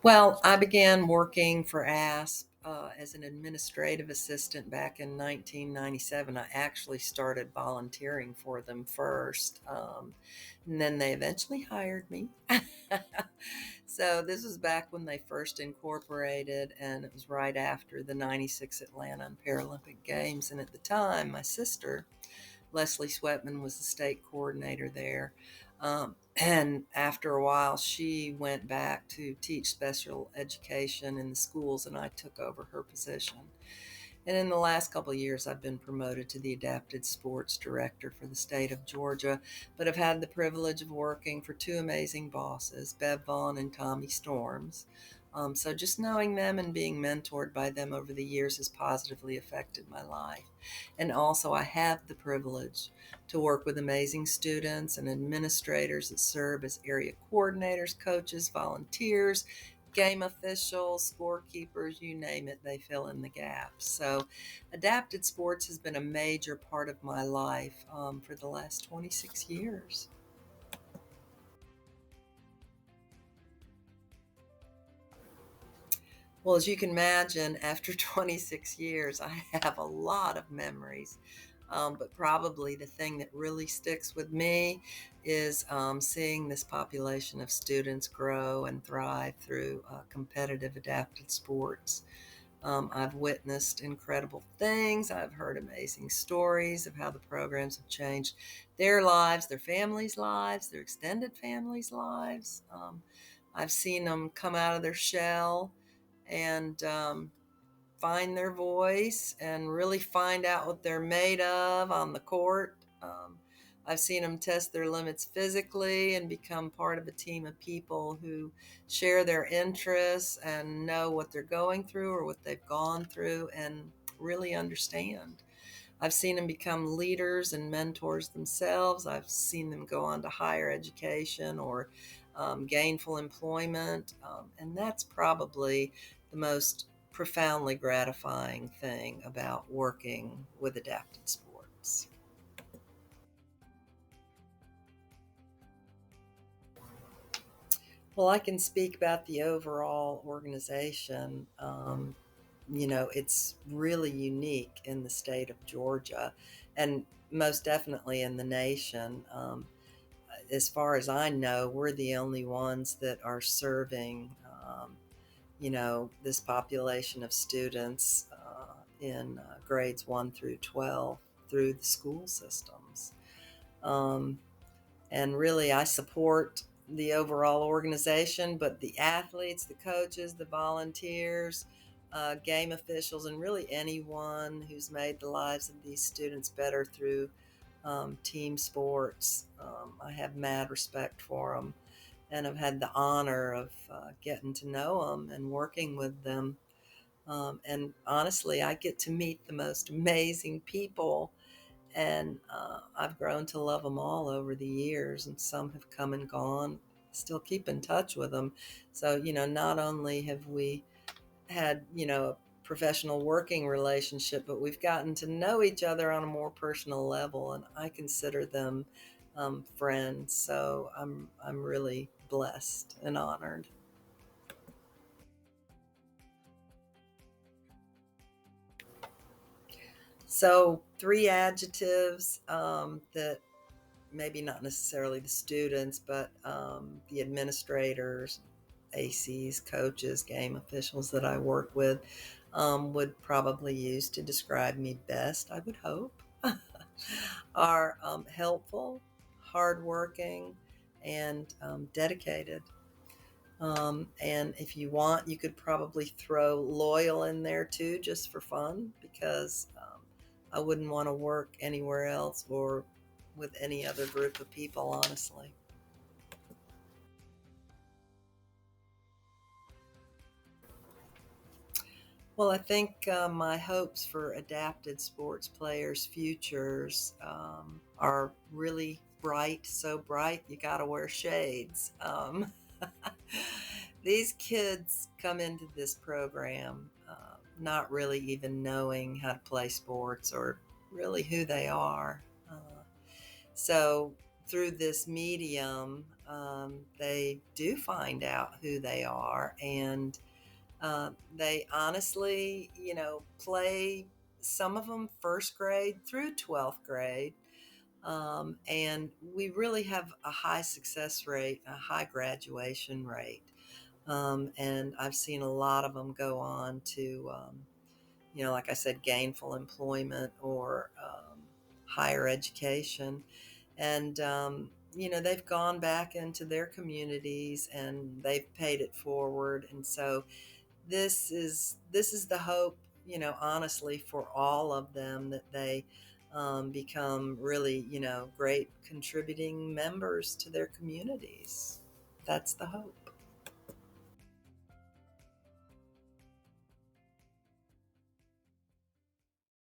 Well, I began working for AASP as an administrative assistant back in 1997. I actually started volunteering for them first, and then they eventually hired me. So this was back when they first incorporated, and it was right after the '96 Atlanta Paralympic Games. And at the time, my sister, Leslie Sweatman, was the state coordinator there. And after a while, she went back to teach special education in the schools, and I took over her position. And in the last couple of years, I've been promoted to the adapted sports director for the state of Georgia, but I've had the privilege of working for two amazing bosses, Bev Vaughn and Tommy Storms. So just knowing them and being mentored by them over the years has positively affected my life. And also, I have the privilege to work with amazing students and administrators that serve as area coordinators, coaches, volunteers, game officials, scorekeepers, you name it, they fill in the gaps. So, adapted sports has been a major part of my life for the last 26 years. Well, as you can imagine, after 26 years, I have a lot of memories. But probably the thing that really sticks with me is seeing this population of students grow and thrive through competitive adapted sports. I've witnessed incredible things. I've heard amazing stories of how the programs have changed their lives, their families' lives, their extended families' lives. I've seen them come out of their shell and find their voice and really find out what they're made of on the court. I've seen them test their limits physically and become part of a team of people who share their interests and know what they're going through or what they've gone through and really understand. I've seen them become leaders and mentors themselves. I've seen them go on to higher education or gainful employment. And that's probably the most profoundly gratifying thing about working with adapted sports. Well, I can speak about the overall organization. It's really unique in the state of Georgia and most definitely in the nation. As far as I know, we're the only ones that are serving, this population of students in grades 1 through 12 through the school systems. Um, and really, I support the overall organization, but the athletes, the coaches, the volunteers, game officials, and really anyone who's made the lives of these students better through team sports. I have mad respect for them, and I've had the honor of getting to know them and working with them. And honestly, I get to meet the most amazing people, and I've grown to love them all over the years, and some have come and gone. Still keep in touch with them. So, not only have we had, a professional working relationship, but we've gotten to know each other on a more personal level, and I consider them friends. So I'm really blessed and honored. So three adjectives that maybe not necessarily the students, but the administrators, ACs, coaches, game officials that I work with would probably use to describe me best, I would hope, are helpful, hardworking, and dedicated. And if you want, you could probably throw loyal in there too, just for fun, because I wouldn't want to work anywhere else or with any other group of people, honestly. Well, I think my hopes for adapted sports players' futures are really bright, so bright you got to wear shades. These kids come into this program not really even knowing how to play sports or really who they are. So through this medium, they do find out who they are, and they honestly, play, some of them first grade through 12th grade. And we really have a high success rate, a high graduation rate. And I've seen a lot of them go on to, like I said, gainful employment or higher education. And, they've gone back into their communities and they've paid it forward. And so this is the hope, honestly, for all of them, that they become really, great contributing members to their communities. That's the hope.